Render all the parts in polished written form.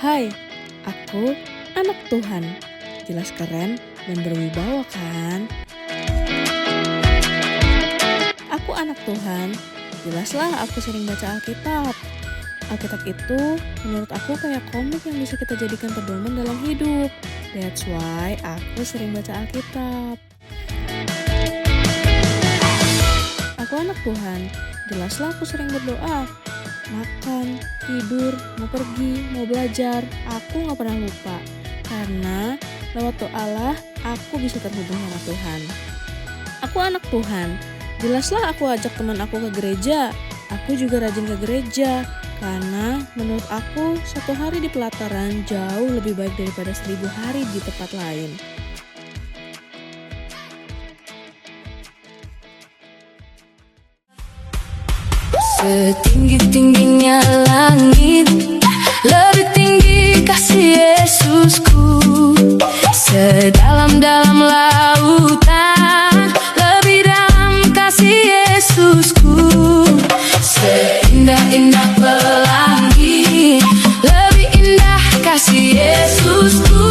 Hai, aku anak Tuhan. Jelas keren dan berwibawa kan? Aku anak Tuhan, jelaslah aku sering baca Alkitab. Alkitab itu menurut aku kayak komik yang bisa kita jadikan pedoman dalam hidup. That's why aku sering baca Alkitab. Aku anak Tuhan, jelaslah aku sering berdoa. Makan, tidur, mau pergi, mau belajar, aku gak pernah lupa. Karena lewat doalah aku bisa terhubung sama Tuhan. Aku anak Tuhan, jelaslah aku ajak teman aku ke gereja. Aku juga rajin ke gereja. Karena menurut aku, 1 hari di pelataran jauh lebih baik daripada 1000 hari di tempat lain. Setinggi-tingginya langit, lebih tinggi kasih Yesusku. Sedalam-dalam lautan, lebih dalam kasih Yesusku. Seindah-indah pelangi, lebih indah kasih Yesusku.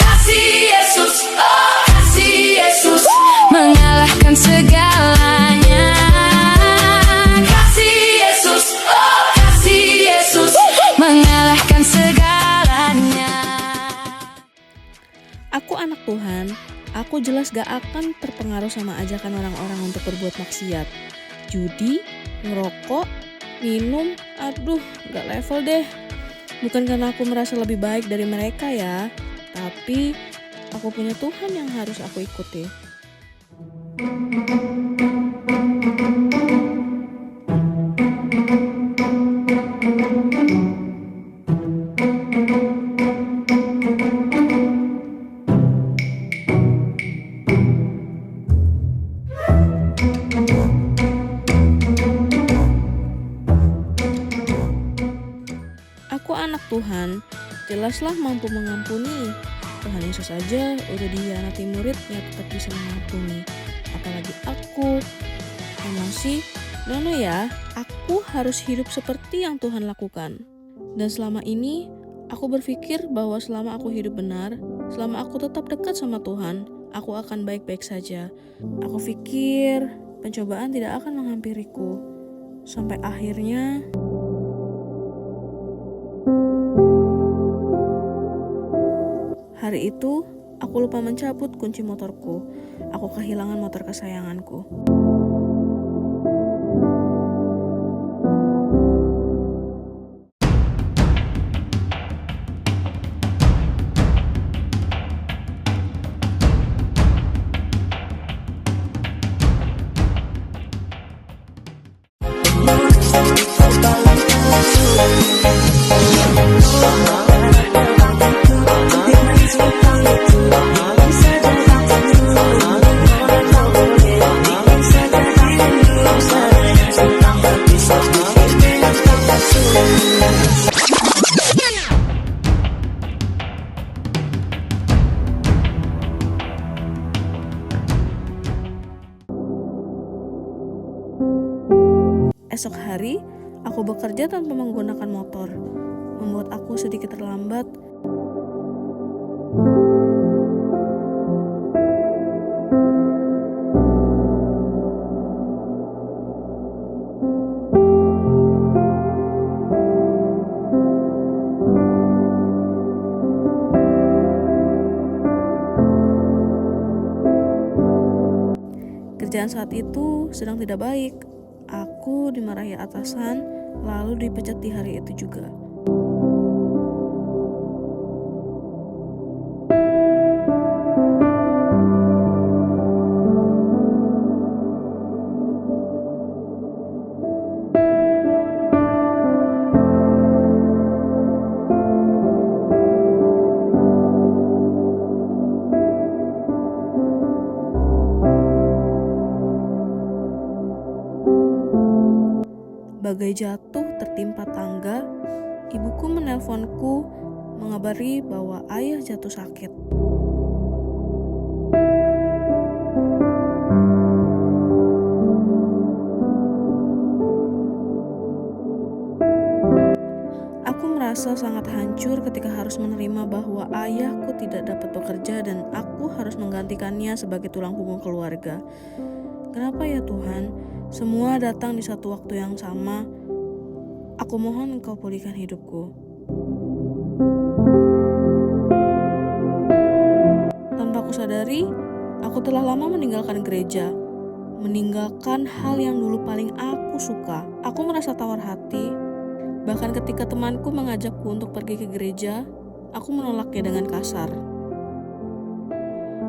Kasih Yesus, oh kasih Yesus, mengalahkan segalanya. Mengalahkan segalanya. Aku anak Tuhan, aku jelas gak akan terpengaruh sama ajakan orang-orang untuk berbuat maksiat. Judi, ngerokok, minum, aduh gak level deh. Bukan karena aku merasa lebih baik dari mereka ya, tapi aku punya Tuhan yang harus aku ikuti. Aku anak Tuhan, jelaslah mampu mengampuni. Tuhan Yesus aja udah dihianati muridnya tetap bisa mengampuni. Apalagi aku, emosi, no ya, aku harus hidup seperti yang Tuhan lakukan. Dan selama ini, aku berpikir bahwa selama aku hidup benar, selama aku tetap dekat sama Tuhan, aku akan baik-baik saja. Aku pikir pencobaan tidak akan menghampiriku. Sampai akhirnya hari itu, aku lupa mencabut kunci motorku. Aku kehilangan motor kesayanganku. Esok hari, aku bekerja tanpa menggunakan motor, membuat aku sedikit terlambat. Kerjaan saat itu sedang tidak baik. Aku dimarahi atasan, lalu dipecat di hari itu juga. Bagai jatuh tertimpa tangga, ibuku menelponku mengabari bahwa ayah jatuh sakit. Aku merasa sangat hancur ketika harus menerima bahwa ayahku tidak dapat bekerja dan aku harus menggantikannya sebagai tulang punggung keluarga. Kenapa ya Tuhan, semua datang di satu waktu yang sama? Aku mohon Engkau pulihkan hidupku. Tanpa aku sadari, aku telah lama meninggalkan gereja, meninggalkan hal yang dulu paling aku suka. Aku merasa tawar hati. Bahkan ketika temanku mengajakku untuk pergi ke gereja, aku menolaknya dengan kasar.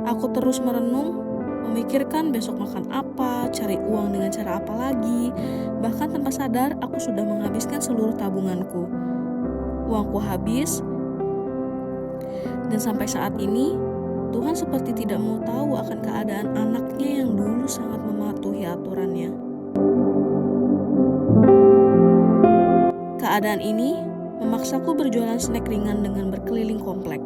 Aku terus merenung, memikirkan besok makan apa, cari uang dengan cara apa lagi. Bahkan tanpa sadar, aku sudah menghabiskan seluruh tabunganku. Uangku habis, dan sampai saat ini, Tuhan seperti tidak mau tahu akan keadaan anaknya yang dulu sangat mematuhi aturannya. Keadaan ini memaksaku berjualan snack ringan dengan berkeliling komplek.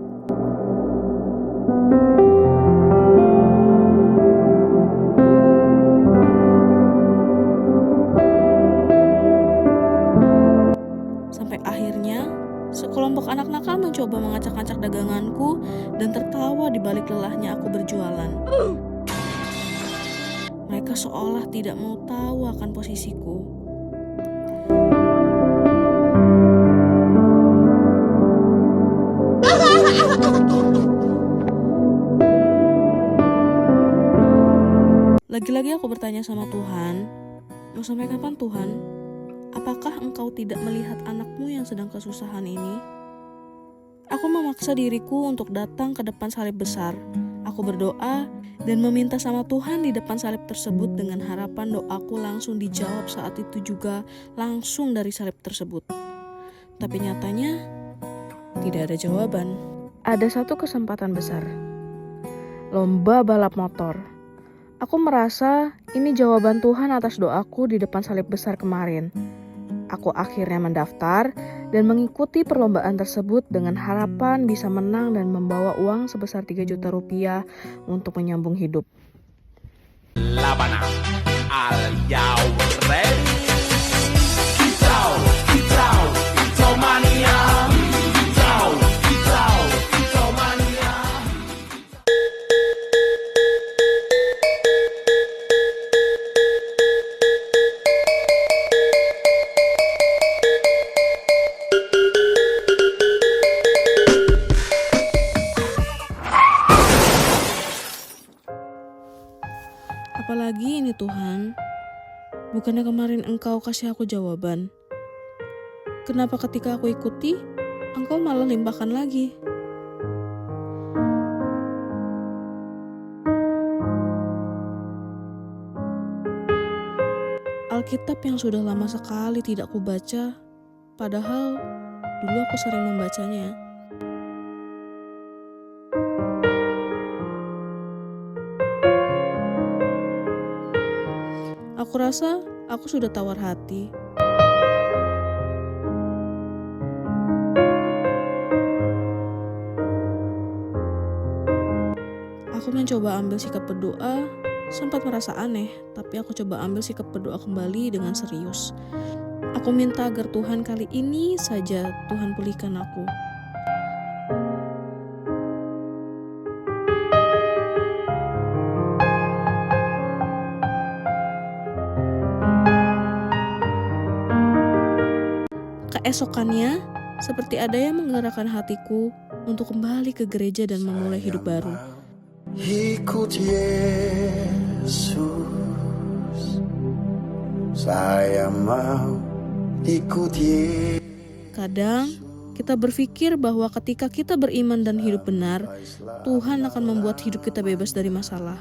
Sampai akhirnya, sekelompok anak nakal mencoba mengacak-acak daganganku dan tertawa di balik lelahnya aku berjualan. Mereka seolah tidak mau tahu akan posisiku. Lagi-lagi aku bertanya sama Tuhan, mau sampai kapan Tuhan? Apakah Engkau tidak melihat anakmu yang sedang kesusahan ini? Aku memaksa diriku untuk datang ke depan salib besar. Aku berdoa dan meminta sama Tuhan di depan salib tersebut dengan harapan doaku langsung dijawab saat itu juga langsung dari salib tersebut. Tapi nyatanya tidak ada jawaban. Ada satu kesempatan besar. Lomba balap motor. Aku merasa ini jawaban Tuhan atas doaku di depan salib besar kemarin. Aku akhirnya mendaftar dan mengikuti perlombaan tersebut dengan harapan bisa menang dan membawa uang sebesar 3 juta rupiah untuk menyambung hidup. Labana, are you ready? Kitau mania. Kitau mania. Apalagi ini Tuhan, bukannya kemarin Engkau kasih aku jawaban? Kenapa ketika aku ikuti, Engkau malah limpahkan lagi? Alkitab yang sudah lama sekali tidak kubaca, padahal dulu aku sering membacanya. Aku rasa aku sudah tawar hati. Aku mencoba ambil sikap berdoa, sempat merasa aneh, tapi aku coba ambil sikap berdoa kembali dengan serius. Aku minta agar Tuhan kali ini saja Tuhan pulihkan aku. Keesokannya, seperti ada yang menggerakkan hatiku untuk kembali ke gereja dan memulai hidup baru. Ikut Yesus, saya mau ikut Yesus. Kadang kita berpikir bahwa ketika kita beriman dan hidup benar, Tuhan akan membuat hidup kita bebas dari masalah.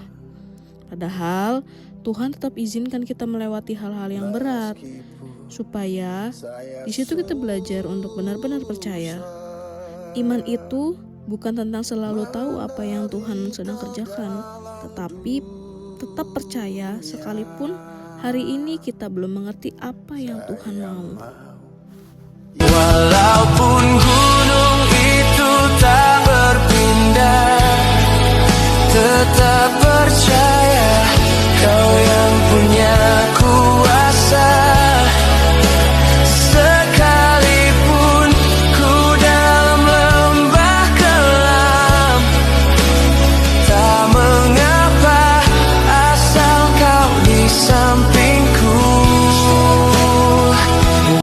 Padahal Tuhan tetap izinkan kita melewati hal-hal yang berat, supaya di situ kita belajar untuk benar-benar percaya. Iman itu bukan tentang selalu tahu apa yang Tuhan sedang kerjakan, tetapi tetap percaya sekalipun hari ini kita belum mengerti apa yang Tuhan mau.